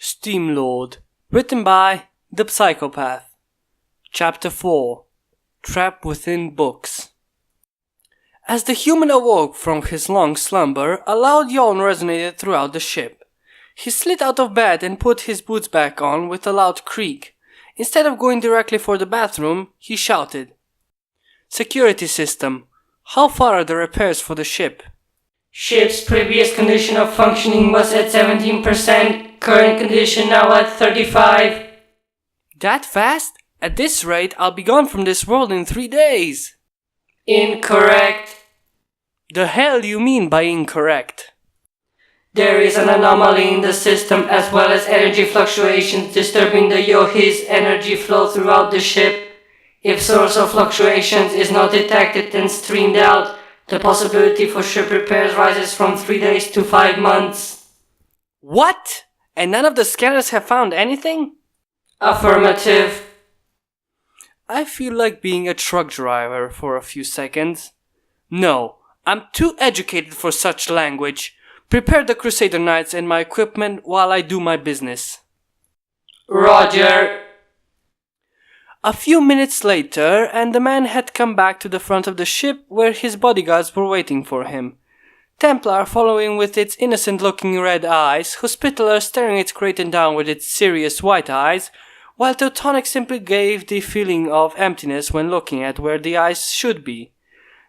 Steamlord, written by The Psychopath. Chapter 4. Trapped Within Books. As the human awoke from his long slumber, a loud yawn resonated throughout the ship. He slid out of bed and put his boots back on with a loud creak. Instead of going directly for the bathroom, he shouted, "Security system, how far are the repairs for the ship?" Ship's previous condition of functioning was at 17%, current condition now at 35%. That fast? At this rate, I'll be gone from this world in 3 days. Incorrect. The hell you mean by incorrect? There is an anomaly in the system as well as energy fluctuations disturbing the Yohi's energy flow throughout the ship. If source of fluctuations is not detected and streamed out, the possibility for ship repairs rises from 3 days to 5 months. What? And none of the scanners have found anything? Affirmative. I feel like being a truck driver for a few seconds. No, I'm too educated for such language. Prepare the Crusader Knights and my equipment while I do my business. Roger. A few minutes later, and the man had come back to the front of the ship where his bodyguards were waiting for him. Templar following with its innocent-looking red eyes, Hospitaller staring at Kraton down with its serious white eyes, while Teutonic simply gave the feeling of emptiness when looking at where the eyes should be.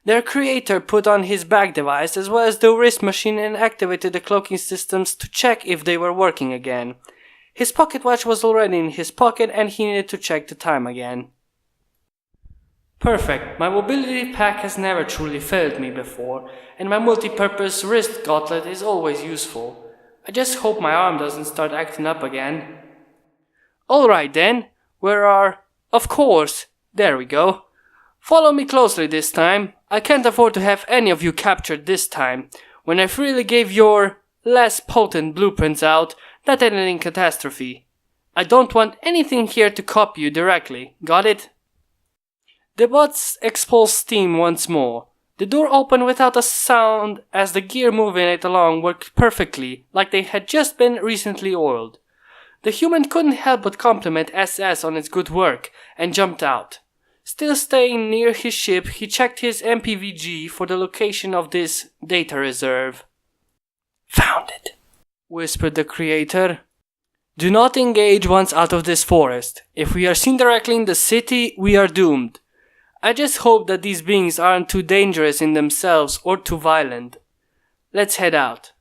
Their creator put on his back device as well as the wrist machine and activated the cloaking systems to check if they were working again. His pocket watch was already in his pocket and he needed to check the time again. Perfect, my mobility pack has never truly failed me before, and my multi-purpose wrist gauntlet is always useful. I just hope my arm doesn't start acting up again. Alright then, where are... Of course, there we go. Follow me closely this time. I can't afford to have any of you captured this time. When I freely gave your less potent blueprints out, that ended in catastrophe. I don't want anything here to copy you directly, got it? The bots expulsed steam once more. The door opened without a sound as the gear moving it along worked perfectly, like they had just been recently oiled. The human couldn't help but compliment SS on its good work, and jumped out. Still staying near his ship, he checked his MPVG for the location of this data reserve. "Found it," whispered the creator. "Do not engage once out of this forest. If we are seen directly in the city, we are doomed. I just hope that these beings aren't too dangerous in themselves or too violent. Let's head out."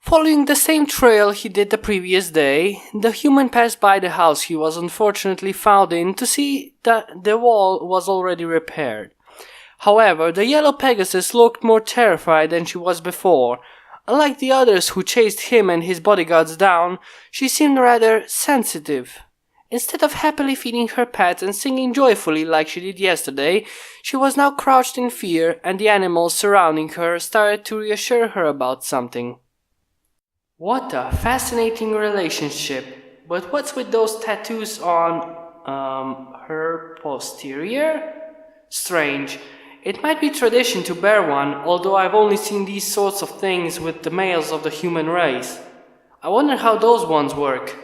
Following the same trail he did the previous day, the human passed by the house he was unfortunately found in to see that the wall was already repaired. However, the yellow Pegasus looked more terrified than she was before. Unlike the others who chased him and his bodyguards down, she seemed rather sensitive. Instead of happily feeding her pets and singing joyfully like she did yesterday, she was now crouched in fear, and the animals surrounding her started to reassure her about something. What a fascinating relationship. But what's with those tattoos on, her posterior? Strange. It might be tradition to bear one, although I've only seen these sorts of things with the males of the human race. I wonder how those ones work.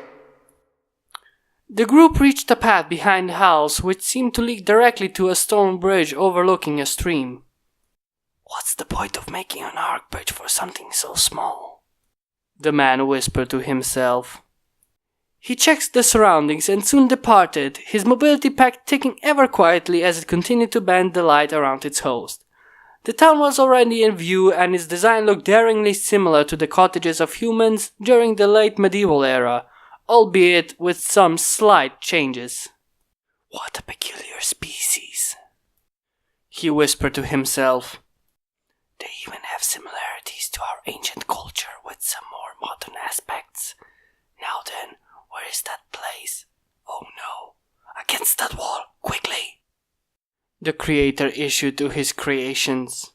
The group reached a path behind the house, which seemed to lead directly to a stone bridge overlooking a stream. "What's the point of making an arc bridge for something so small?" the man whispered to himself. He checked the surroundings and soon departed, his mobility pack ticking ever quietly as it continued to bend the light around its host. The town was already in view and its design looked daringly similar to the cottages of humans during the late medieval era, albeit with some slight changes. "What a peculiar species," he whispered to himself. "They even have similarities to our ancient culture with some more modern aspects. Now then, where is that place? Oh no, against that wall, quickly!" the creator issued to his creations.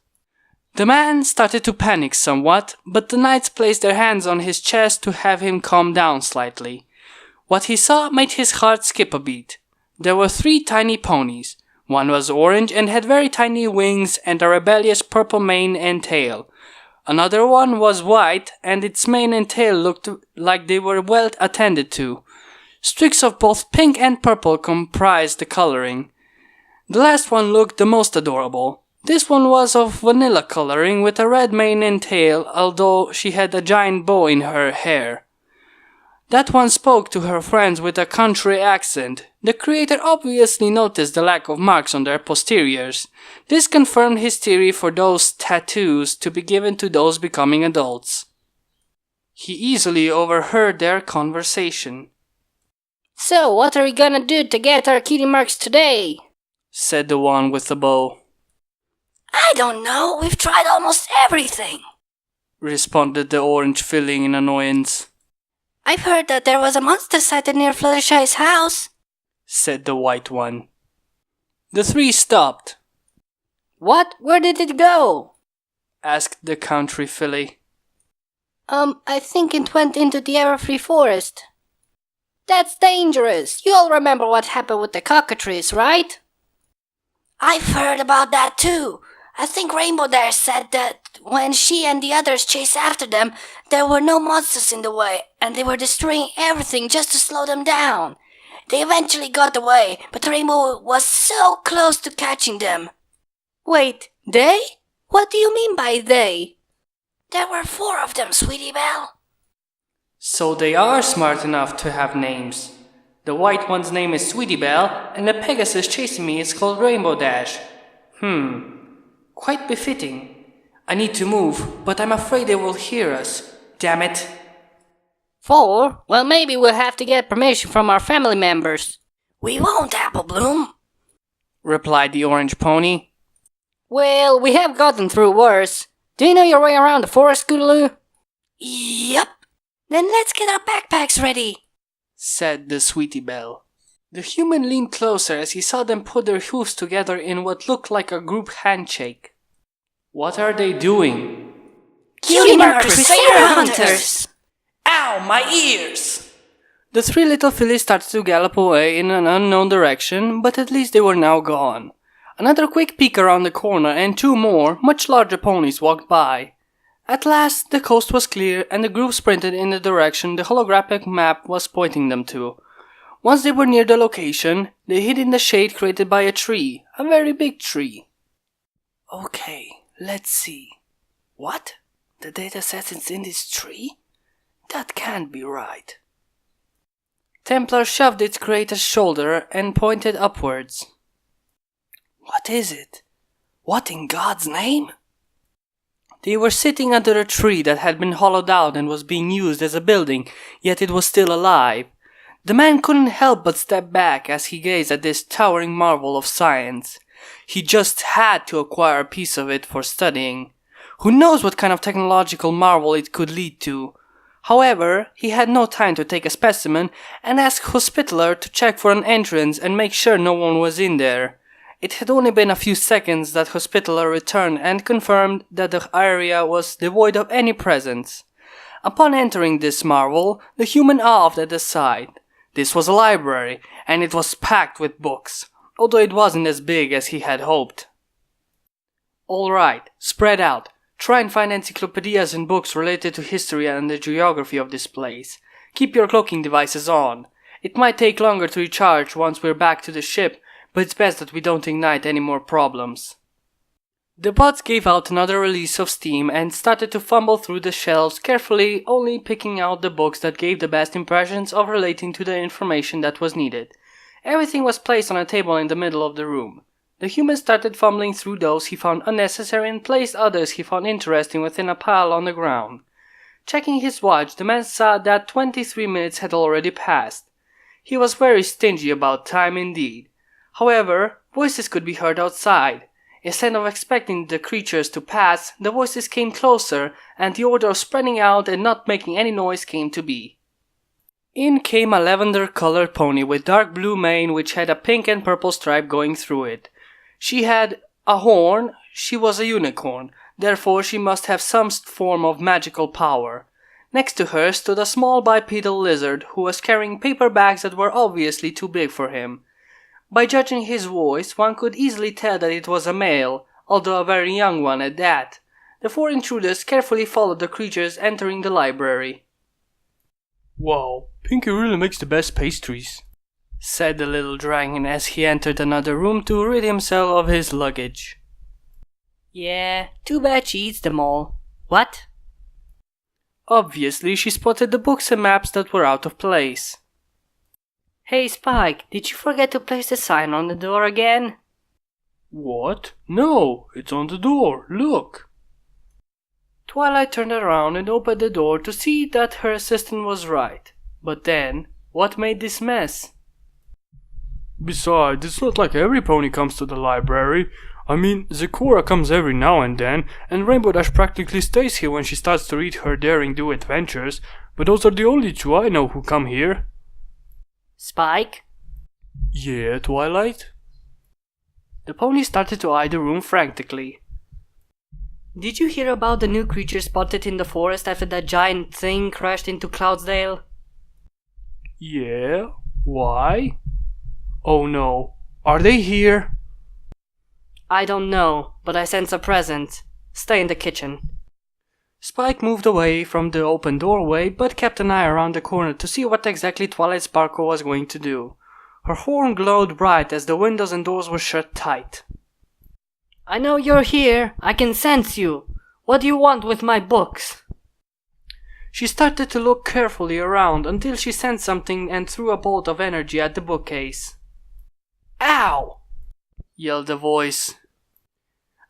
The man started to panic somewhat, but the knights placed their hands on his chest to have him calm down slightly. What he saw made his heart skip a beat. There were 3 tiny ponies. One was orange and had very tiny wings and a rebellious purple mane and tail. Another one was white, and its mane and tail looked like they were well attended to. Streaks of both pink and purple comprised the coloring. The last one looked the most adorable. This one was of vanilla coloring with a red mane and tail, although she had a giant bow in her hair. That one spoke to her friends with a country accent. The creator obviously noticed the lack of marks on their posteriors. This confirmed his theory for those tattoos to be given to those becoming adults. He easily overheard their conversation. "So, what are we gonna do to get our cutie marks today?" said the one with the bow. "I don't know, we've tried almost everything," responded the orange, filling in annoyance. "I've heard that there was a monster sighted near Fluttershy's house," said the white one. The three stopped. "What? Where did it go?" asked the country filly. I think it went into the Everfree Forest." "That's dangerous. You all remember what happened with the cockatrice, right?" "I've heard about that too. I think Rainbow Dash said that when she and the others chased after them, there were no monsters in the way, and they were destroying everything just to slow them down. They eventually got away, but Rainbow was so close to catching them." "Wait, they? What do you mean by they?" "There were 4 of them, Sweetie Belle." So they are smart enough to have names. The white one's name is Sweetie Belle, and the Pegasus chasing me is called Rainbow Dash. Quite befitting. I need to move, but I'm afraid they will hear us. Damn it. 4? Well, maybe we'll have to get permission from our family members." "We won't, Apple Bloom," replied the orange pony. "Well, we have gotten through worse. Do you know your way around the forest, Scootaloo?" "Yep. Then let's get our backpacks ready," said the Sweetie Belle. The human leaned closer as he saw them put their hooves together in what looked like a group handshake. What are they doing? "Cutie Mark Crusader Hunters!" Ow, my ears! The 3 little fillies started to gallop away in an unknown direction, but at least they were now gone. Another quick peek around the corner and 2 more, much larger ponies walked by. At last, the coast was clear and the group sprinted in the direction the holographic map was pointing them to. Once they were near the location, they hid in the shade created by a tree, a very big tree. Okay, let's see. What? The data says it's in this tree? That can't be right. Templar shoved its creator's shoulder and pointed upwards. What is it? What in God's name? They were sitting under a tree that had been hollowed out and was being used as a building, yet it was still alive. The man couldn't help but step back as he gazed at this towering marvel of science. He just had to acquire a piece of it for studying. Who knows what kind of technological marvel it could lead to? However, he had no time to take a specimen and asked Hospitaller to check for an entrance and make sure no one was in there. It had only been a few seconds that Hospitaller returned and confirmed that the area was devoid of any presence. Upon entering this marvel, the human awed at the sight. This was a library, and it was packed with books, although it wasn't as big as he had hoped. Alright, spread out. Try and find encyclopedias and books related to history and the geography of this place. Keep your cloaking devices on. It might take longer to recharge once we're back to the ship, but it's best that we don't ignite any more problems. The bots gave out another release of steam and started to fumble through the shelves carefully, only picking out the books that gave the best impressions of relating to the information that was needed. Everything was placed on a table in the middle of the room. The human started fumbling through those he found unnecessary and placed others he found interesting within a pile on the ground. Checking his watch, the man saw that 23 minutes had already passed. He was very stingy about time indeed. However, voices could be heard outside. Instead of expecting the creatures to pass, the voices came closer, and the order of spreading out and not making any noise came to be. In came a lavender-colored pony with dark blue mane which had a pink and purple stripe going through it. She had a horn. She was a unicorn, therefore she must have some form of magical power. Next to her stood a small bipedal lizard who was carrying paper bags that were obviously too big for him. By judging his voice, one could easily tell that it was a male, although a very young one at that. The 4 intruders carefully followed the creatures entering the library. "Wow, Pinky really makes the best pastries," said the little dragon as he entered another room to rid himself of his luggage. Yeah, too bad she eats them all. What? Obviously, she spotted the books and maps that were out of place. Hey Spike, did you forget to place the sign on the door again? What? No, it's on the door, look. Twilight turned around and opened the door to see that her assistant was right. But then, what made this mess? Besides, it's not like every pony comes to the library. I mean, Zecora comes every now and then, and Rainbow Dash practically stays here when she starts to read her Daring Do adventures, but those are the only 2 I know who come here. Spike? Yeah, Twilight? The pony started to eye the room frantically. Did you hear about the new creature spotted in the forest after that giant thing crashed into Cloudsdale? Yeah? Why? Oh no. Are they here? I don't know, but I sense a presence. Stay in the kitchen. Spike moved away from the open doorway, but kept an eye around the corner to see what exactly Twilight Sparkle was going to do. Her horn glowed bright as the windows and doors were shut tight. I know you're here. I can sense you. What do you want with my books? She started to look carefully around until she sensed something and threw a bolt of energy at the bookcase. "Ow!" yelled the voice.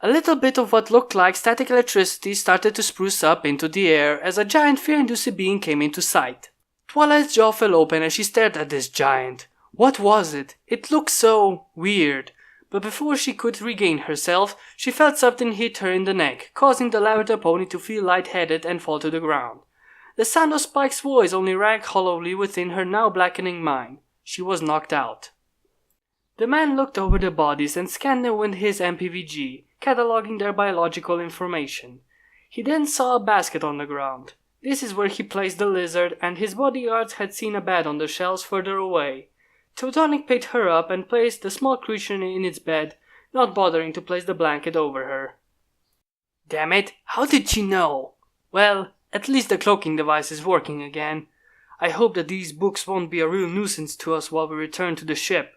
A little bit of what looked like static electricity started to spruce up into the air as a giant fear-inducing being came into sight. Twilight's jaw fell open as she stared at this giant. What was it? It looked so weird. But before she could regain herself, she felt something hit her in the neck, causing the lavender pony to feel lightheaded and fall to the ground. The sound of Spike's voice only rang hollowly within her now blackening mind. She was knocked out. The man looked over the bodies and scanned them with his MPVG, cataloging their biological information. He then saw a basket on the ground. This is where he placed the lizard, and his bodyguards had seen a bed on the shelves further away. Teutonic picked her up and placed the small creature in its bed, not bothering to place the blanket over her. Damn it, how did she know? Well, at least the cloaking device is working again. I hope that these books won't be a real nuisance to us while we return to the ship.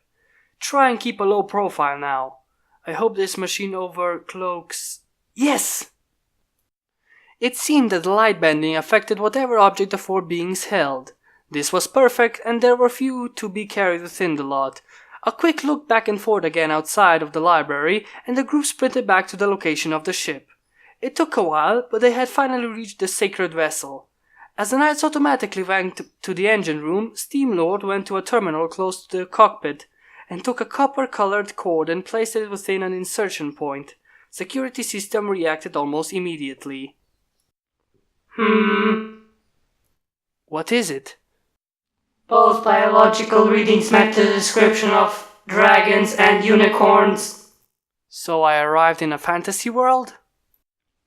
Try and keep a low profile now. I hope this machine overcloaks. Yes! It seemed that the light bending affected whatever object the 4 beings held. This was perfect, and there were few to be carried within the lot. A quick look back and forth again outside of the library, and the group sprinted back to the location of the ship. It took a while, but they had finally reached the sacred vessel. As the knights automatically went to the engine room, Steamlord went to a terminal close to the cockpit, and took a copper-colored cord and placed it within an insertion point. Security system reacted almost immediately. What is it? Both biological readings match the description of dragons and unicorns. So I arrived in a fantasy world?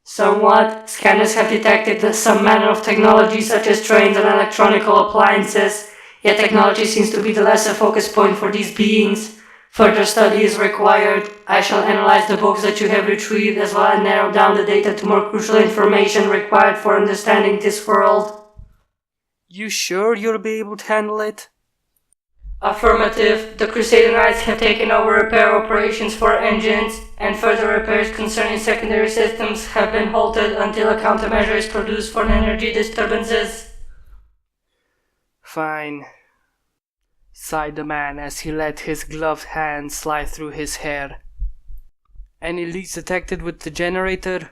Somewhat. Scanners have detected some manner of technology such as trains and electronical appliances, yet technology seems to be the lesser focus point for these beings. Further study is required. I shall analyze the books that you have retrieved as well as narrow down the data to more crucial information required for understanding this world. You sure you'll be able to handle it? Affirmative. The Crusader Knights have taken over repair operations for engines, and further repairs concerning secondary systems have been halted until a countermeasure is produced for energy disturbances. Fine, sighed the man as he let his gloved hand slide through his hair. Any leaks detected with the generator?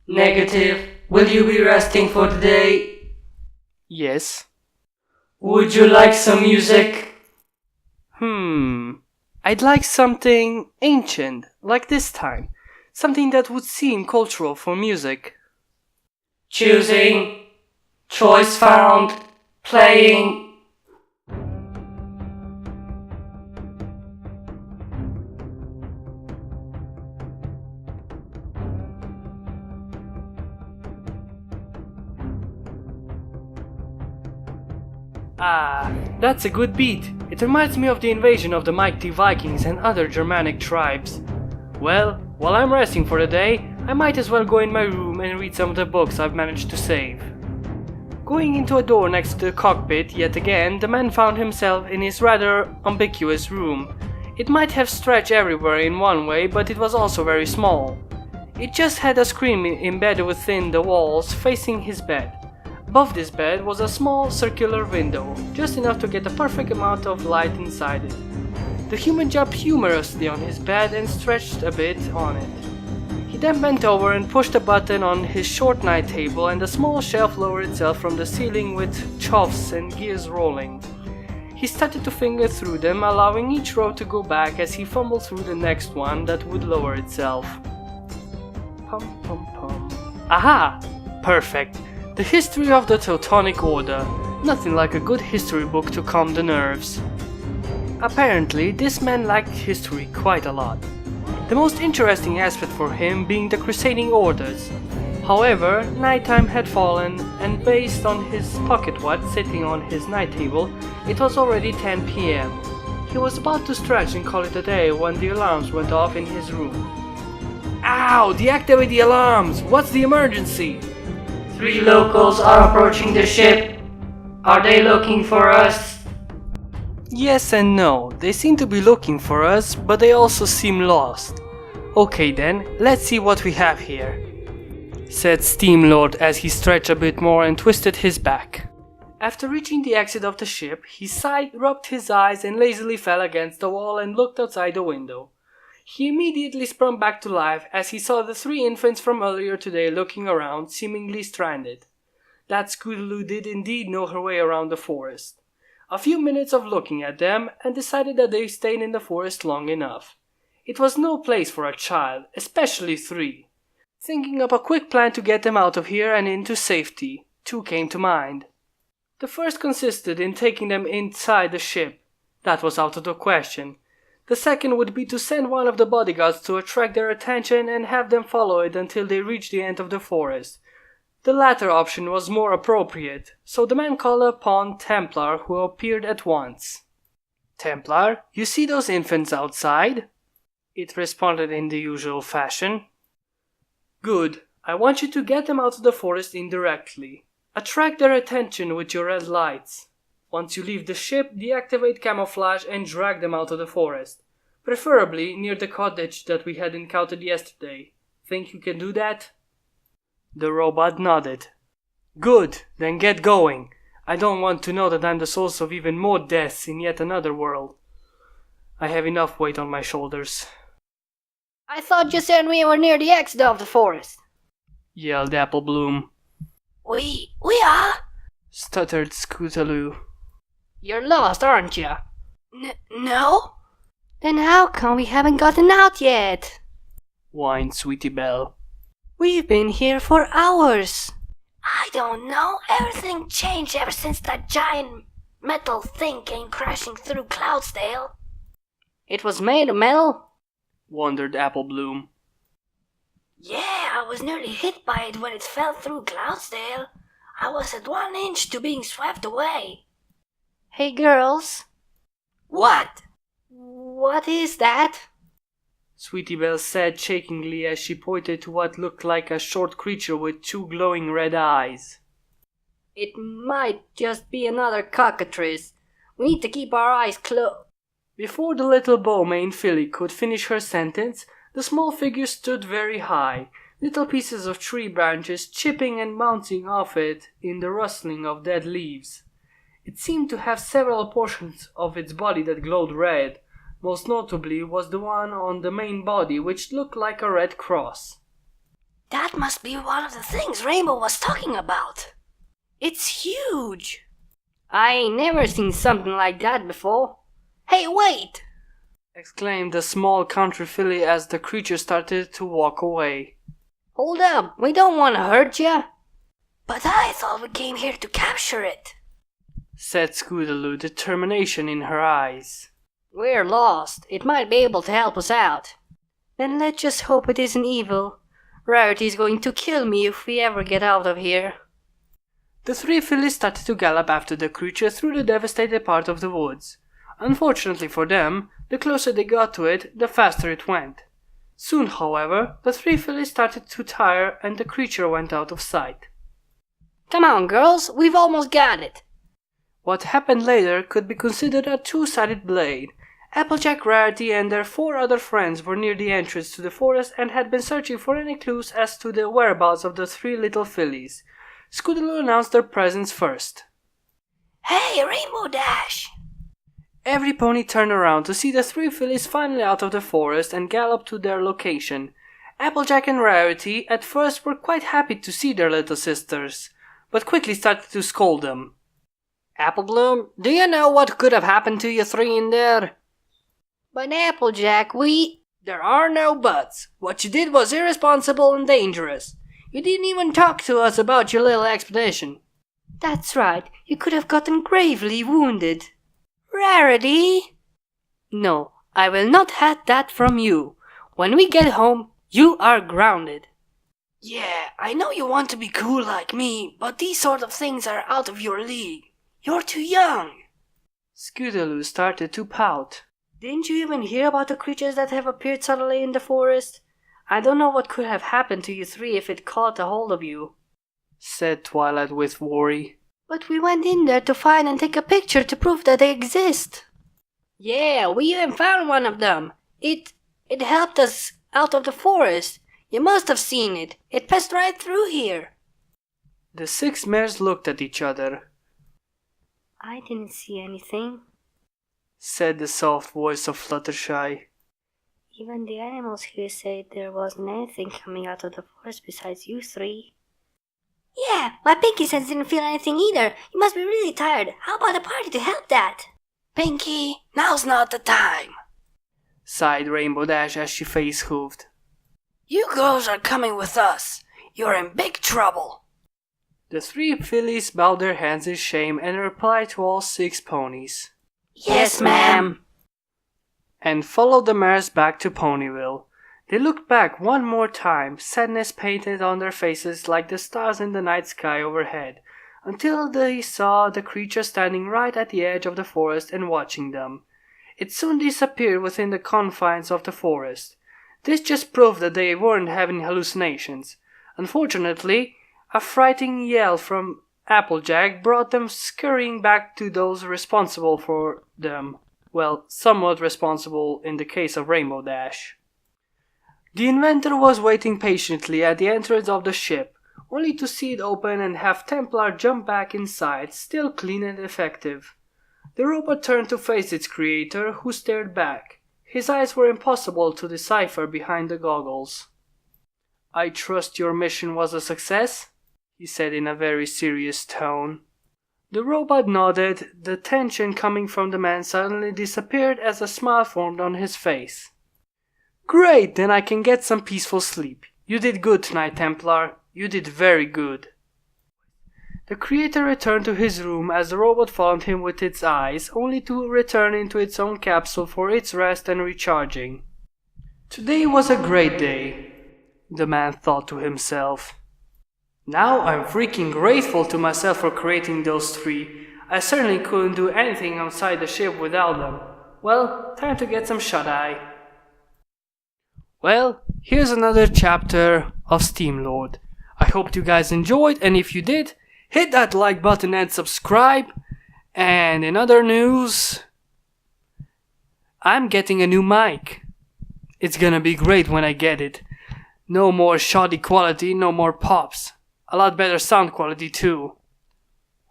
Negative. Will you be resting for the day? Yes. Would you like some music? I'd like something ancient, like this time. Something that would seem cultural for music. Choosing. Choice found. Playing. Ah, that's a good beat. It reminds me of the invasion of the mighty Vikings and other Germanic tribes. Well, while I'm resting for the day, I might as well go in my room and read some of the books I've managed to save. Going into a door next to the cockpit yet again, the man found himself in his rather ambiguous room. It might have stretched everywhere in one way, but it was also very small. It just had a screen embedded within the walls facing his bed. Above this bed was a small circular window, just enough to get a perfect amount of light inside it. The human jumped humorously on his bed and stretched a bit on it. He then bent over and pushed a button on his short night table, and the small shelf lowered itself from the ceiling with choughs and gears rolling. He started to finger through them, allowing each row to go back as he fumbled through the next one that would lower itself. Pum pum pum. Aha! Perfect! The history of the Teutonic Order. Nothing like a good history book to calm the nerves. Apparently, this man liked history quite a lot. The most interesting aspect for him being the crusading orders. However, nighttime had fallen, and based on his pocket watch sitting on his night table, it was already 10 p.m. He was about to stretch and call it a day when the alarms went off in his room. Ow! Deactivate the alarms! What's the emergency? 3 locals are approaching the ship. Are they looking for us? Yes and no. They seem to be looking for us, but they also seem lost. Okay then, let's see what we have here, said Steamlord as he stretched a bit more and twisted his back. After reaching the exit of the ship, he sighed, rubbed his eyes and lazily fell against the wall and looked outside the window. He immediately sprung back to life as he saw the 3 infants from earlier today looking around, seemingly stranded. That Scootaloo did indeed know her way around the forest. A few minutes of looking at them and decided that they stayed in the forest long enough. It was no place for a child, especially 3. Thinking up a quick plan to get them out of here and into safety, 2 came to mind. The first consisted in taking them inside the ship. That was out of the question. The second would be to send one of the bodyguards to attract their attention and have them follow it until they reached the end of the forest. The latter option was more appropriate, so the man called upon Templar, who appeared at once. "Templar, you see those infants outside?" It responded in the usual fashion. "Good. I want you to get them out of the forest indirectly. Attract their attention with your red lights. Once you leave the ship, deactivate camouflage and drag them out of the forest. Preferably near the cottage that we had encountered yesterday. Think you can do that?" The robot nodded. "Good, then get going. I don't want to know that I'm the source of even more deaths in yet another world. I have enough weight on my shoulders," I thought you said we were near the exit of the forest. yelled Apple Bloom. We are? Stuttered Scootaloo. You're lost, aren't you? No? Then how come we haven't gotten out yet? Whined Sweetie Belle. We've been here for hours. I don't know. Everything changed ever since that giant metal thing came crashing through Cloudsdale. It was made of metal? Wondered Apple Bloom. Yeah, I was nearly hit by it when it fell through Cloudsdale. I was at 1 inch to being swept away. Hey girls. What? What is that? Sweetie Belle said shakingly as she pointed to what looked like a short creature with 2 glowing red eyes. It might just be another cockatrice. We need to keep our eyes closed. Before the little bowmaned filly could finish her sentence, the small figure stood very high, little pieces of tree branches chipping and bouncing off it in the rustling of dead leaves. It seemed to have several portions of its body that glowed red. Most notably was the one on the main body, which looked like a red cross. That must be one of the things Rainbow was talking about. It's huge. I ain't never seen something like that before. Hey, wait! Exclaimed the small country filly as the creature started to walk away. Hold up, we don't want to hurt ya. But I thought we came here to capture it, said Scootaloo, determination in her eyes. We're lost. It might be able to help us out. Then let's just hope it isn't evil. Rarity's going to kill me if we ever get out of here. The 3 fillies started to gallop after the creature through the devastated part of the woods. Unfortunately for them, the closer they got to it, the faster it went. Soon, however, the three fillies started to tire and the creature went out of sight. Come on, girls, we've almost got it. What happened later could be considered a two-sided blade. Applejack, Rarity, and their 4 other friends were near the entrance to the forest and had been searching for any clues as to the whereabouts of the 3 little fillies. Scootaloo announced their presence first. Hey, Rainbow Dash! Every pony turned around to see the 3 fillies finally out of the forest and galloped to their location. Applejack and Rarity at first were quite happy to see their little sisters, but quickly started to scold them. Applebloom, do you know what could have happened to you 3 in there? But Applejack, There are no buts. What you did was irresponsible and dangerous. You didn't even talk to us about your little expedition. That's right, you could have gotten gravely wounded. Rarity? No, I will not have that from you. When we get home, you are grounded. Yeah, I know you want to be cool like me, but these sort of things are out of your league. You're too young. Scootaloo started to pout. Didn't you even hear about the creatures that have appeared suddenly in the forest? I don't know what could have happened to you 3 if it caught a hold of you, said Twilight with worry. But we went in there to find and take a picture to prove that they exist. Yeah, we even found one of them. It helped us out of the forest. You must have seen it. It passed right through here. The 6 mares looked at each other. I didn't see anything, said the soft voice of Fluttershy. Even the animals here said there wasn't anything coming out of the forest besides you 3. Yeah, my Pinky sense didn't feel anything either. You must be really tired. How about a party to help that? Pinky, now's not the time, sighed Rainbow Dash as she face-hooved. You girls are coming with us. You're in big trouble. The 3 fillies bowed their heads in shame and replied to all 6 ponies. Yes, ma'am. And followed the mares back to Ponyville. They looked back one more time, sadness painted on their faces like the stars in the night sky overhead, until they saw the creature standing right at the edge of the forest and watching them. It soon disappeared within the confines of the forest. This just proved that they weren't having hallucinations. Unfortunately, a frightened yell from Applejack brought them scurrying back to those responsible for them. Well, somewhat responsible in the case of Rainbow Dash. The inventor was waiting patiently at the entrance of the ship, only to see it open and have Templar jump back inside, still clean and effective. The robot turned to face its creator, who stared back. His eyes were impossible to decipher behind the goggles. I trust your mission was a success, he said in a very serious tone. The robot nodded. The tension coming from the man suddenly disappeared as a smile formed on his face. Great, then I can get some peaceful sleep. You did good tonight, Templar. You did very good. The creator returned to his room as the robot followed him with its eyes, only to return into its own capsule for its rest and recharging. Today was a great day, the man thought to himself. Now I'm freaking grateful to myself for creating those 3. I certainly couldn't do anything outside the ship without them. Well, time to get some shut-eye. Well, here's another chapter of Steamlord. I hope you guys enjoyed, and if you did, hit that like button and subscribe. And in other news, I'm getting a new mic. It's gonna be great when I get it. No more shoddy quality, no more pops. A lot better sound quality too.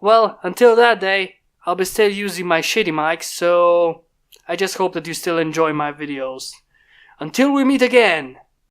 Well, until that day, I'll be still using my shitty mic, so I just hope that you still enjoy my videos. Until we meet again!